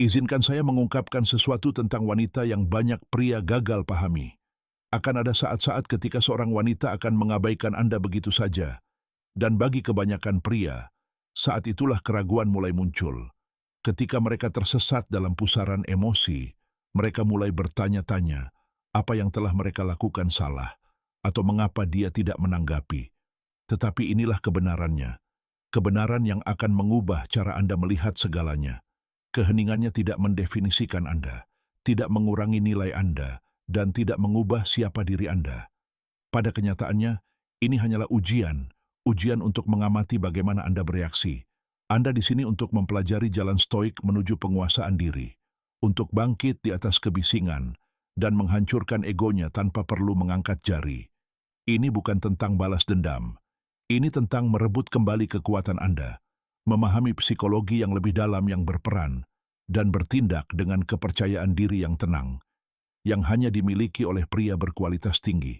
Izinkan saya mengungkapkan sesuatu tentang wanita yang banyak pria gagal pahami. Akan ada saat-saat ketika seorang wanita akan mengabaikan Anda begitu saja. Dan bagi kebanyakan pria, saat itulah keraguan mulai muncul. Ketika mereka tersesat dalam pusaran emosi, mereka mulai bertanya-tanya apa yang telah mereka lakukan salah, atau mengapa dia tidak menanggapi. Tetapi inilah kebenarannya. Kebenaran yang akan mengubah cara Anda melihat segalanya. Keheningannya tidak mendefinisikan Anda, tidak mengurangi nilai Anda, dan tidak mengubah siapa diri Anda. Pada kenyataannya, ini hanyalah ujian untuk mengamati bagaimana Anda bereaksi. Anda di sini untuk mempelajari jalan stoik menuju penguasaan diri, untuk bangkit di atas kebisingan, dan menghancurkan egonya tanpa perlu mengangkat jari. Ini bukan tentang balas dendam. Ini tentang merebut kembali kekuatan Anda, memahami psikologi yang lebih dalam yang berperan, dan bertindak dengan kepercayaan diri yang tenang, yang hanya dimiliki oleh pria berkualitas tinggi.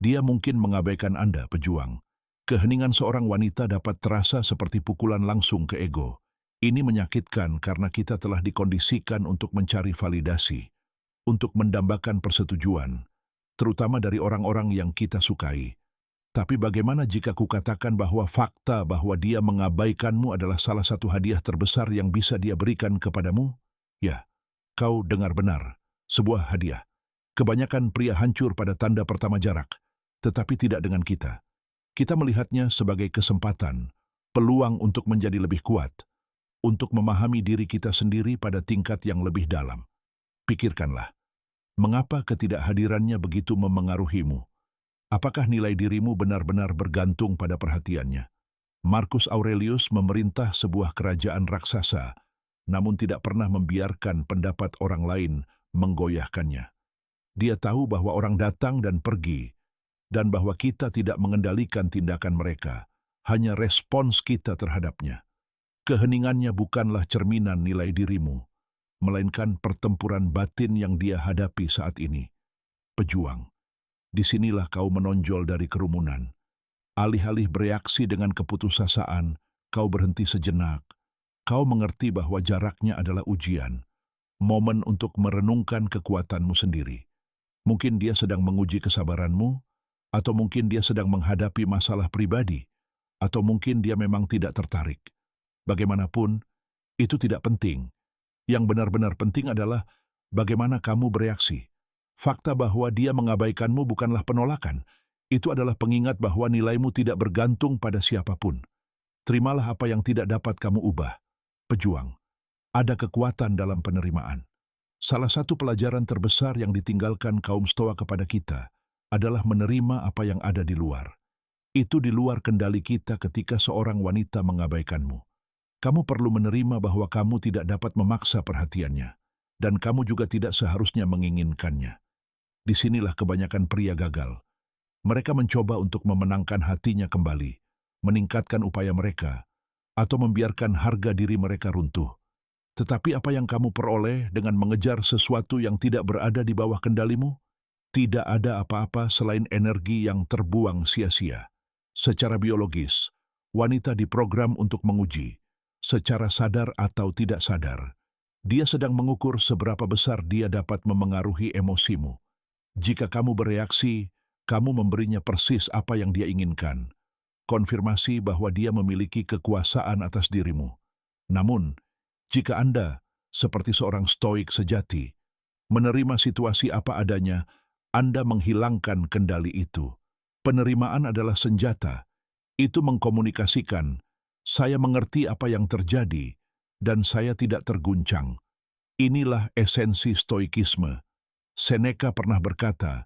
Dia mungkin mengabaikan Anda, pejuang. Keheningan seorang wanita dapat terasa seperti pukulan langsung ke ego. Ini menyakitkan karena kita telah dikondisikan untuk mencari validasi, untuk mendambakan persetujuan, terutama dari orang-orang yang kita sukai. Tapi bagaimana jika kukatakan bahwa fakta bahwa dia mengabaikanmu adalah salah satu hadiah terbesar yang bisa dia berikan kepadamu? Ya, kau dengar benar, sebuah hadiah. Kebanyakan pria hancur pada tanda pertama jarak, tetapi tidak dengan kita. Kita melihatnya sebagai kesempatan, peluang untuk menjadi lebih kuat, untuk memahami diri kita sendiri pada tingkat yang lebih dalam. Pikirkanlah, mengapa ketidakhadirannya begitu memengaruhimu? Apakah nilai dirimu benar-benar bergantung pada perhatiannya? Marcus Aurelius memerintah sebuah kerajaan raksasa, namun tidak pernah membiarkan pendapat orang lain menggoyahkannya. Dia tahu bahwa orang datang dan pergi, dan bahwa kita tidak mengendalikan tindakan mereka, hanya respons kita terhadapnya. Keheningannya bukanlah cerminan nilai dirimu, melainkan pertempuran batin yang dia hadapi saat ini. Pejuang. Disinilah kau menonjol dari kerumunan. Alih-alih bereaksi dengan keputusasaan, kau berhenti sejenak. Kau mengerti bahwa jaraknya adalah ujian, momen untuk merenungkan kekuatanmu sendiri. Mungkin dia sedang menguji kesabaranmu, atau mungkin dia sedang menghadapi masalah pribadi, atau mungkin dia memang tidak tertarik. Bagaimanapun, itu tidak penting. Yang benar-benar penting adalah bagaimana kamu bereaksi. Fakta bahwa dia mengabaikanmu bukanlah penolakan. Itu adalah pengingat bahwa nilaimu tidak bergantung pada siapapun. Terimalah apa yang tidak dapat kamu ubah. Pejuang. Ada kekuatan dalam penerimaan. Salah satu pelajaran terbesar yang ditinggalkan kaum Stoa kepada kita adalah menerima apa yang ada di luar. Itu di luar kendali kita ketika seorang wanita mengabaikanmu. Kamu perlu menerima bahwa kamu tidak dapat memaksa perhatiannya, dan kamu juga tidak seharusnya menginginkannya. Disinilah kebanyakan pria gagal. Mereka mencoba untuk memenangkan hatinya kembali, meningkatkan upaya mereka, atau membiarkan harga diri mereka runtuh. Tetapi apa yang kamu peroleh dengan mengejar sesuatu yang tidak berada di bawah kendalimu? Tidak ada apa-apa selain energi yang terbuang sia-sia. Secara biologis, wanita diprogram untuk menguji, secara sadar atau tidak sadar. Dia sedang mengukur seberapa besar dia dapat memengaruhi emosimu. Jika kamu bereaksi, kamu memberinya persis apa yang dia inginkan. Konfirmasi bahwa dia memiliki kekuasaan atas dirimu. Namun, jika Anda, seperti seorang stoik sejati, menerima situasi apa adanya, Anda menghilangkan kendali itu. Penerimaan adalah senjata. Itu mengkomunikasikan, saya mengerti apa yang terjadi, dan saya tidak terguncang. Inilah esensi stoikisme. Seneca pernah berkata,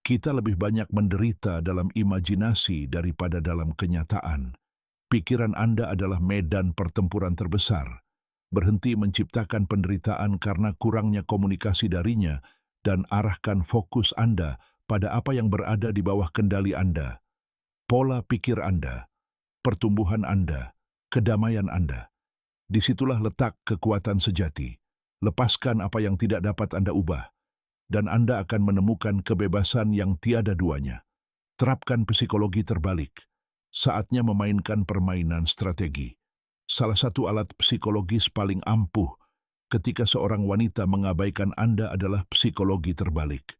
kita lebih banyak menderita dalam imajinasi daripada dalam kenyataan. Pikiran Anda adalah medan pertempuran terbesar. Berhenti menciptakan penderitaan karena kurangnya komunikasi darinya dan arahkan fokus Anda pada apa yang berada di bawah kendali Anda. Pola pikir Anda, pertumbuhan Anda, kedamaian Anda. Disitulah letak kekuatan sejati. Lepaskan apa yang tidak dapat Anda ubah, dan Anda akan menemukan kebebasan yang tiada duanya. Terapkan psikologi terbalik. Saatnya memainkan permainan strategi. Salah satu alat psikologis paling ampuh ketika seorang wanita mengabaikan Anda adalah psikologi terbalik.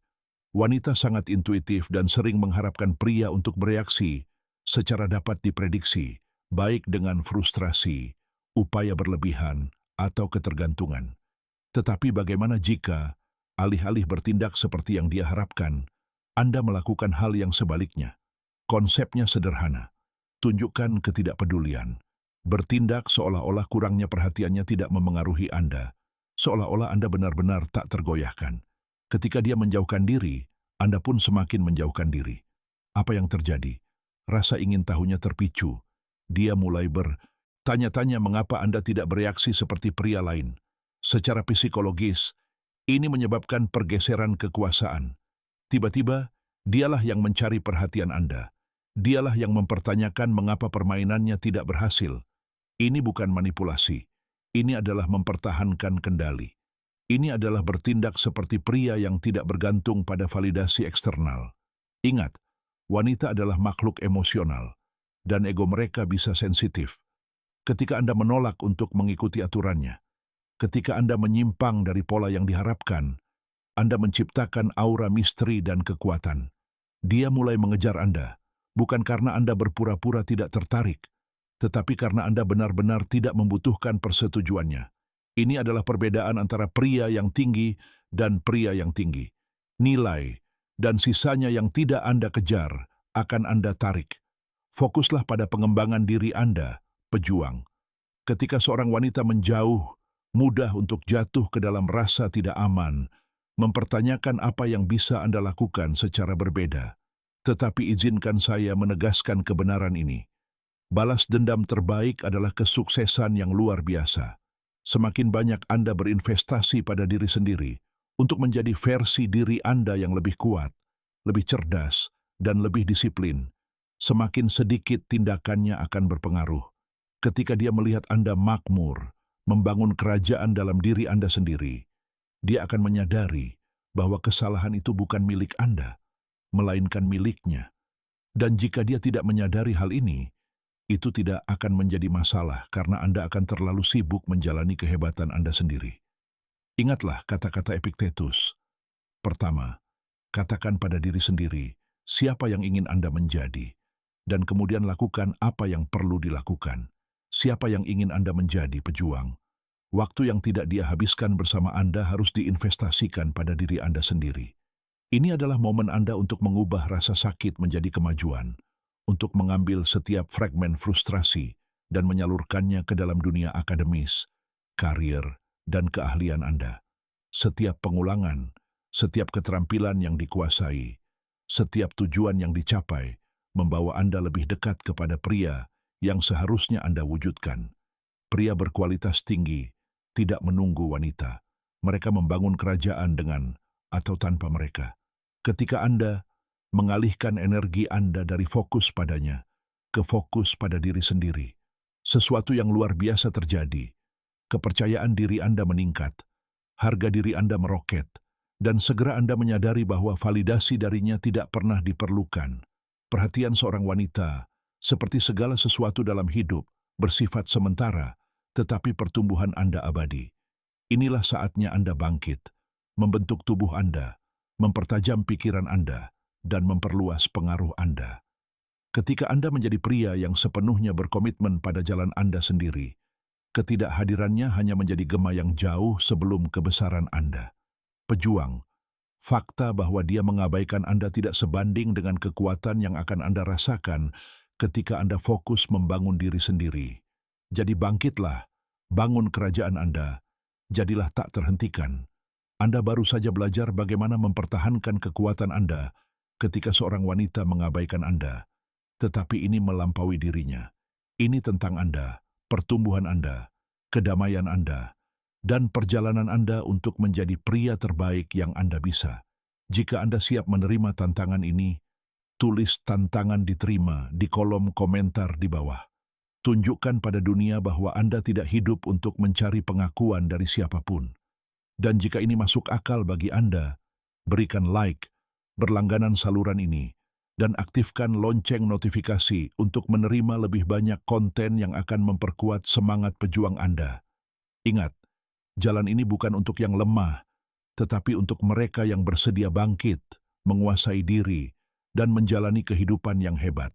Wanita sangat intuitif dan sering mengharapkan pria untuk bereaksi secara dapat diprediksi, baik dengan frustrasi, upaya berlebihan, atau ketergantungan. Tetapi bagaimana jika, alih-alih bertindak seperti yang dia harapkan, Anda melakukan hal yang sebaliknya? Konsepnya sederhana. Tunjukkan ketidakpedulian. Bertindak seolah-olah kurangnya perhatiannya tidak memengaruhi Anda, seolah-olah Anda benar-benar tak tergoyahkan. Ketika dia menjauhkan diri, Anda pun semakin menjauhkan diri. Apa yang terjadi? Rasa ingin tahunya terpicu. Dia mulai bertanya-tanya mengapa Anda tidak bereaksi seperti pria lain. Secara psikologis, ini menyebabkan pergeseran kekuasaan. Tiba-tiba, dialah yang mencari perhatian Anda. Dialah yang mempertanyakan mengapa permainannya tidak berhasil. Ini bukan manipulasi. Ini adalah mempertahankan kendali. Ini adalah bertindak seperti pria yang tidak bergantung pada validasi eksternal. Ingat, wanita adalah makhluk emosional, dan ego mereka bisa sensitif. Ketika Anda menolak untuk mengikuti aturannya, ketika Anda menyimpang dari pola yang diharapkan, Anda menciptakan aura misteri dan kekuatan. Dia mulai mengejar Anda, bukan karena Anda berpura-pura tidak tertarik, tetapi karena Anda benar-benar tidak membutuhkan persetujuannya. Ini adalah perbedaan antara pria yang tinggi dan pria yang tinggi. Nilai dan sisanya yang tidak Anda kejar akan Anda tarik. Fokuslah pada pengembangan diri Anda, pejuang. Ketika seorang wanita menjauh, mudah untuk jatuh ke dalam rasa tidak aman, mempertanyakan apa yang bisa Anda lakukan secara berbeda. Tetapi izinkan saya menegaskan kebenaran ini. Balas dendam terbaik adalah kesuksesan yang luar biasa. Semakin banyak Anda berinvestasi pada diri sendiri untuk menjadi versi diri Anda yang lebih kuat, lebih cerdas, dan lebih disiplin, semakin sedikit tindakannya akan berpengaruh. Ketika dia melihat Anda makmur, membangun kerajaan dalam diri Anda sendiri, dia akan menyadari bahwa kesalahan itu bukan milik Anda, melainkan miliknya. Dan jika dia tidak menyadari hal ini, itu tidak akan menjadi masalah karena Anda akan terlalu sibuk menjalani kehebatan Anda sendiri. Ingatlah kata-kata Epictetus. Pertama, katakan pada diri sendiri siapa yang ingin Anda menjadi, dan kemudian lakukan apa yang perlu dilakukan. Siapa yang ingin Anda menjadi, pejuang? Waktu yang tidak dia habiskan bersama Anda harus diinvestasikan pada diri Anda sendiri. Ini adalah momen Anda untuk mengubah rasa sakit menjadi kemajuan, untuk mengambil setiap fragmen frustrasi dan menyalurkannya ke dalam dunia akademis, karir, dan keahlian Anda. Setiap pengulangan, setiap keterampilan yang dikuasai, setiap tujuan yang dicapai, membawa Anda lebih dekat kepada pria yang seharusnya Anda wujudkan. Pria berkualitas tinggi tidak menunggu wanita. Mereka membangun kerajaan dengan atau tanpa mereka. Ketika Anda mengalihkan energi Anda dari fokus padanya ke fokus pada diri sendiri, sesuatu yang luar biasa terjadi. Kepercayaan diri Anda meningkat, harga diri Anda meroket, dan segera Anda menyadari bahwa validasi darinya tidak pernah diperlukan. Perhatian seorang wanita, seperti segala sesuatu dalam hidup, bersifat sementara, tetapi pertumbuhan Anda abadi. Inilah saatnya Anda bangkit, membentuk tubuh Anda, mempertajam pikiran Anda, dan memperluas pengaruh Anda. Ketika Anda menjadi pria yang sepenuhnya berkomitmen pada jalan Anda sendiri, ketidakhadirannya hanya menjadi gema yang jauh sebelum kebesaran Anda. Pejuang, fakta bahwa dia mengabaikan Anda tidak sebanding dengan kekuatan yang akan Anda rasakan ketika Anda fokus membangun diri sendiri. Jadi bangkitlah, bangun kerajaan Anda, jadilah tak terhentikan. Anda baru saja belajar bagaimana mempertahankan kekuatan Anda ketika seorang wanita mengabaikan Anda, tetapi ini melampaui dirinya. Ini tentang Anda, pertumbuhan Anda, kedamaian Anda, dan perjalanan Anda untuk menjadi pria terbaik yang Anda bisa. Jika Anda siap menerima tantangan ini, tulis tantangan diterima di kolom komentar di bawah. Tunjukkan pada dunia bahwa Anda tidak hidup untuk mencari pengakuan dari siapapun. Dan jika ini masuk akal bagi Anda, berikan like, berlangganan saluran ini, dan aktifkan lonceng notifikasi untuk menerima lebih banyak konten yang akan memperkuat semangat pejuang Anda. Ingat, Jalan ini bukan untuk yang lemah, tetapi untuk mereka yang bersedia bangkit, menguasai diri, dan menjalani kehidupan yang hebat.